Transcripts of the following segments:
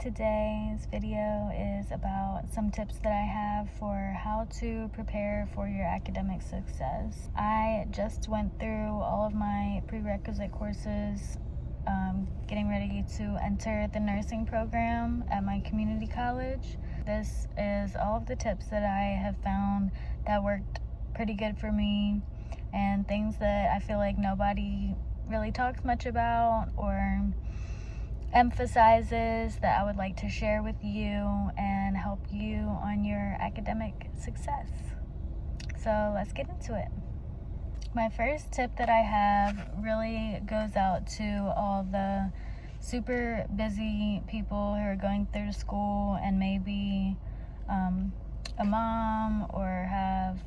Today's video is about some tips that I have for how to prepare for your academic success. I just went through all of my prerequisite courses, getting ready to enter the nursing program at my community college. This is all of the tips that I have found that worked pretty good for me, and things that I feel like nobody really talks much about or emphasizes that I would like to share with you and help you on your academic success. So let's get into it. My first tip that I have really goes out to all the super busy people who are going through school and maybe a mom or have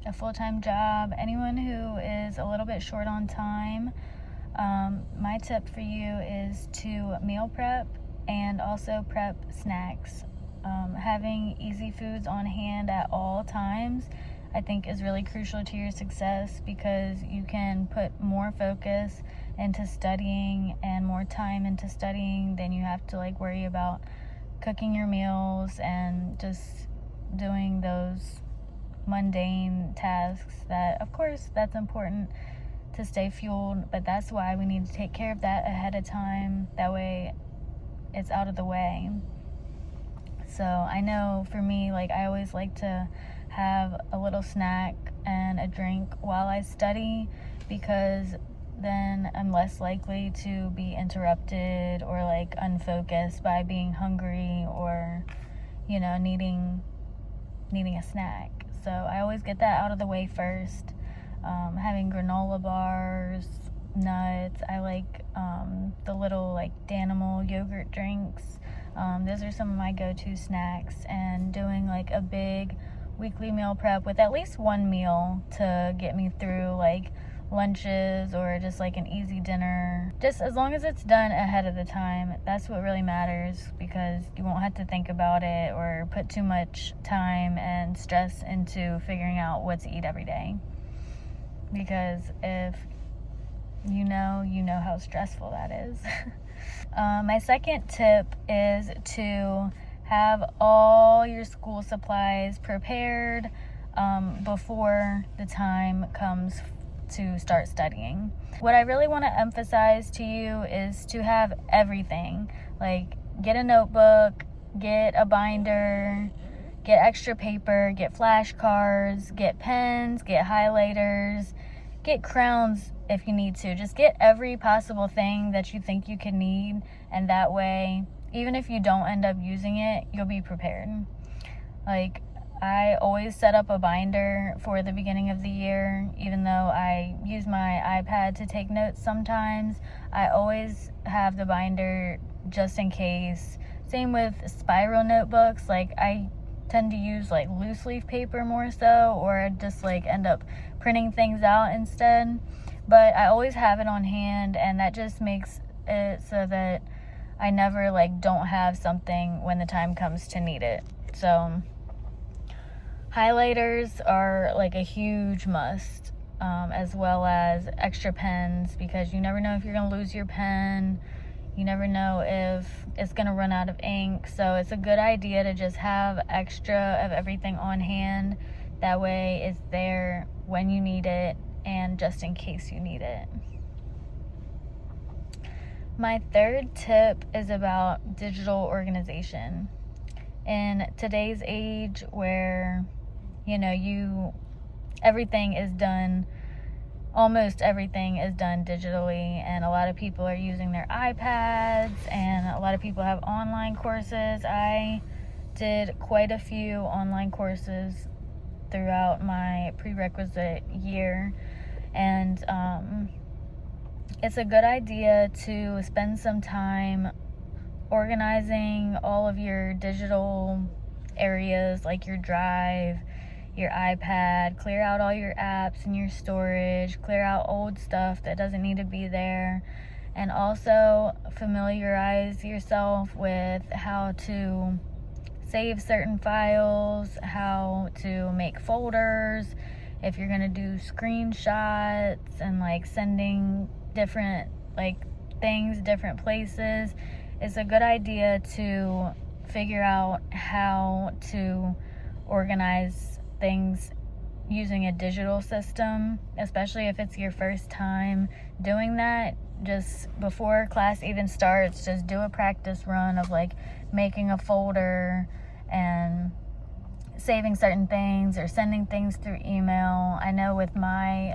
a full-time job, anyone who is a little bit short on time. My tip for you is to meal prep and also prep snacks. Having easy foods on hand at all times, I think, is really crucial to your success, because you can put more focus into studying and more time into studying than you have to worry about cooking your meals and just doing those mundane tasks that, of course, that's important to stay fueled, but that's why we need to take care of that ahead of time. That way it's out of the way. So I know for me, I always like to have a little snack and a drink while I study, because then I'm less likely to be interrupted or unfocused by being hungry or needing a snack. So I always get that out of the way first. Having granola bars, nuts. I like the little Danimal yogurt drinks. Those are some of my go-to snacks, and doing a big weekly meal prep with at least one meal to get me through lunches or just an easy dinner. Just as long as it's done ahead of the time, that's what really matters, because you won't have to think about it or put too much time and stress into figuring out what to eat every day. Because if you know how stressful that is. My second tip is to have all your school supplies prepared before the time comes to start studying. What I really want to emphasize to you is to have everything. Get a notebook, get a binder, get extra paper, get flashcards, get pens, get highlighters, get crowns if you need to. Just get every possible thing that you think you could need, and that way, even if you don't end up using it, you'll be prepared. I always set up a binder for the beginning of the year. Even though I use my iPad to take notes sometimes, I always have the binder just in case. Same with spiral notebooks. I tend to use loose leaf paper more so, or just end up printing things out instead. But I always have it on hand, and that just makes it so that I never don't have something when the time comes to need it. So highlighters are a huge must, as well as extra pens, because you never know if you're going to lose your pen. You never know if it's going to run out of ink. So it's a good idea to just have extra of everything on hand. That way it's there when you need it and just in case you need it. My third tip is about digital organization. In today's age where, almost everything is done digitally, and a lot of people are using their iPads, and a lot of people have online courses. I did quite a few online courses throughout my prerequisite year, and it's a good idea to spend some time organizing all of your digital areas, like your drive, your iPad. Clear out all your apps and your storage, clear out old stuff that doesn't need to be there, and also familiarize yourself with how to save certain files, how to make folders, if you're going to do screenshots and sending different things different places. it's a good idea to figure out how to organize things using a digital system, especially if it's your first time doing that. Just before class even starts, just do a practice run of like making a folder and saving certain things or sending things through email. I know with my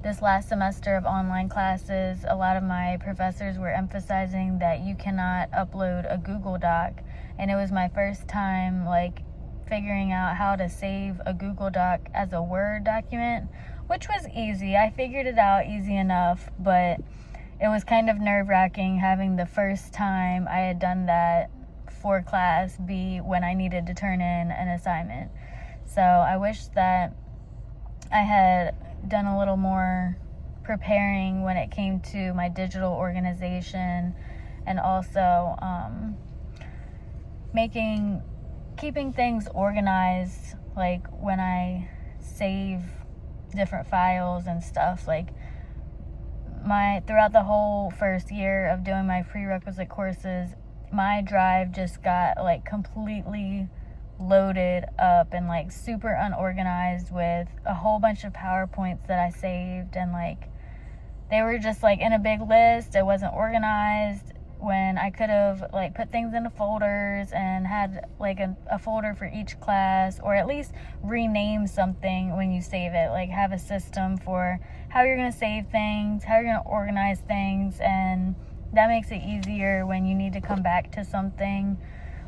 this last semester of online classes, a lot of my professors were emphasizing that you cannot upload a Google Doc, and it was my first time like figuring out how to save a Google Doc as a Word document, which was easy. I figured it out easy enough, but it was kind of nerve-wracking having the first time I had done that for class be when I needed to turn in an assignment. So I wish that I had done a little more preparing when it came to my digital organization, and also keeping things organized, like when I save different files and stuff. Like throughout the whole first year of doing my prerequisite courses, my drive just got like completely loaded up and like super unorganized with a whole bunch of PowerPoints that I saved, and like they were just like in a big list. It wasn't organized when I could have like put things into folders and had like a folder for each class, or at least rename something when you save it. Like have a system for how you're going to save things, how you're going to organize things, and that makes it easier when you need to come back to something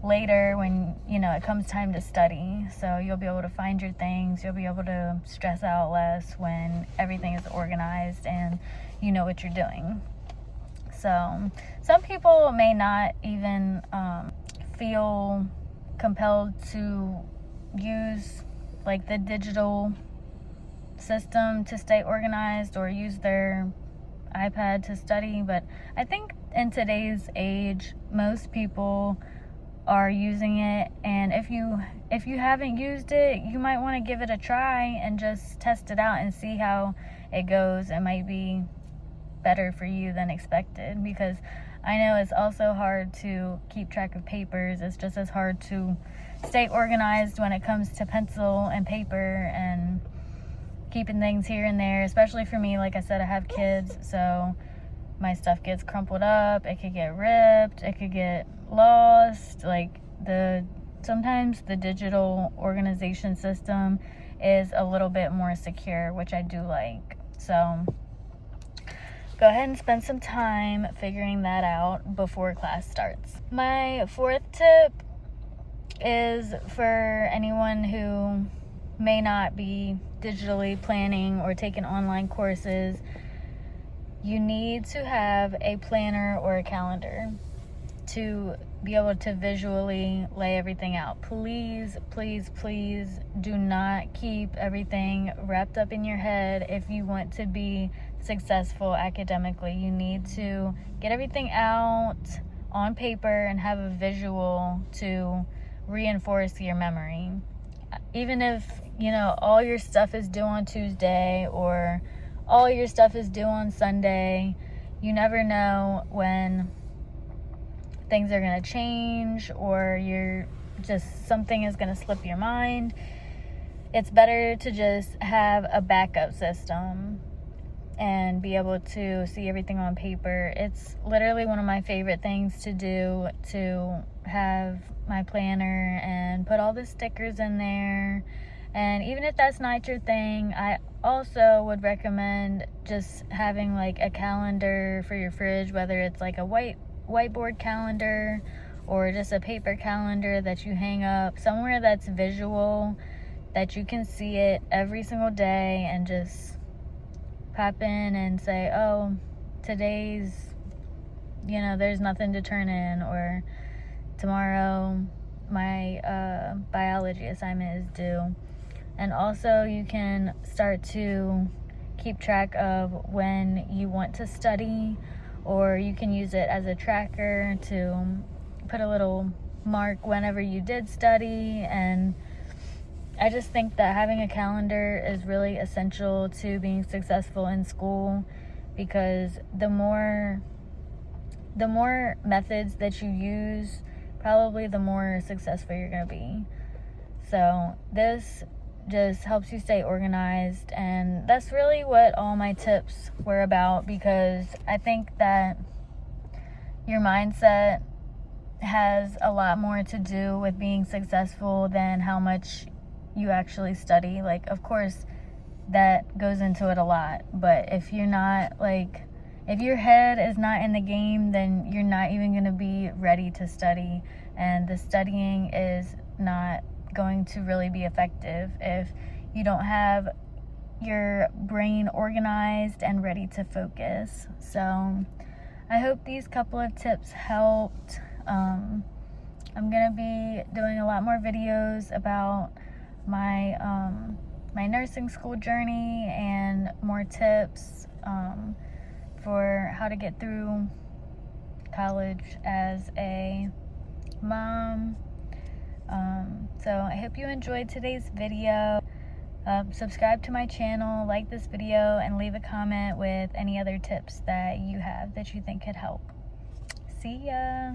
later when it comes time to study. So you'll be able to find your things, you'll be able to stress out less when everything is organized and you know what you're doing. So some people may not even feel compelled to use like the digital system to stay organized or use their iPad to study, but I think in today's age most people are using it, and if you haven't used it, you might want to give it a try and just test it out and see how it goes. It might be better for you than expected, because I know it's also hard to keep track of papers. It's just as hard to stay organized when it comes to pencil and paper and keeping things here and there, especially for me. Like I said, I have kids, so my stuff gets crumpled up, it could get ripped, it could get lost. Like sometimes the digital organization system is a little bit more secure, which I do like. So go ahead and spend some time figuring that out before class starts. My fourth tip is for anyone who may not be digitally planning or taking online courses. You need to have a planner or a calendar to be able to visually lay everything out. Please, please, please do not keep everything wrapped up in your head if you want to be successful academically. You need to get everything out on paper and have a visual to reinforce your memory. Even if, all your stuff is due on Tuesday or all your stuff is due on Sunday, you never know when things are going to change or something is going to slip your mind. It's better to just have a backup system and be able to see everything on paper. It's literally one of my favorite things to do, to have my planner and put all the stickers in there. And even if that's not your thing, I also would recommend just having like a calendar for your fridge, whether it's like a whiteboard calendar or just a paper calendar that you hang up somewhere that's visual, that you can see it every single day and just pop in and say, oh, today's, there's nothing to turn in, or tomorrow my biology assignment is due. And also you can start to keep track of when you want to study, or you can use it as a tracker to put a little mark whenever you did study. And I just think that having a calendar is really essential to being successful in school, because the more the more methods that you use, probably the more successful you're going to be. So this just helps you stay organized, and that's really what all my tips were about, because I think that your mindset has a lot more to do with being successful than how much you actually study. Like, of course, that goes into it a lot, but if you're not, like, if your head is not in the game, then you're not even going to be ready to study, and the studying is not going to really be effective if you don't have your brain organized and ready to focus. So I hope these couple of tips helped. I'm gonna be doing a lot more videos about my my nursing school journey and more tips for how to get through college as a mom. So I hope you enjoyed today's video. Subscribe to my channel, like this video, and leave a comment with any other tips that you have that you think could help. See ya!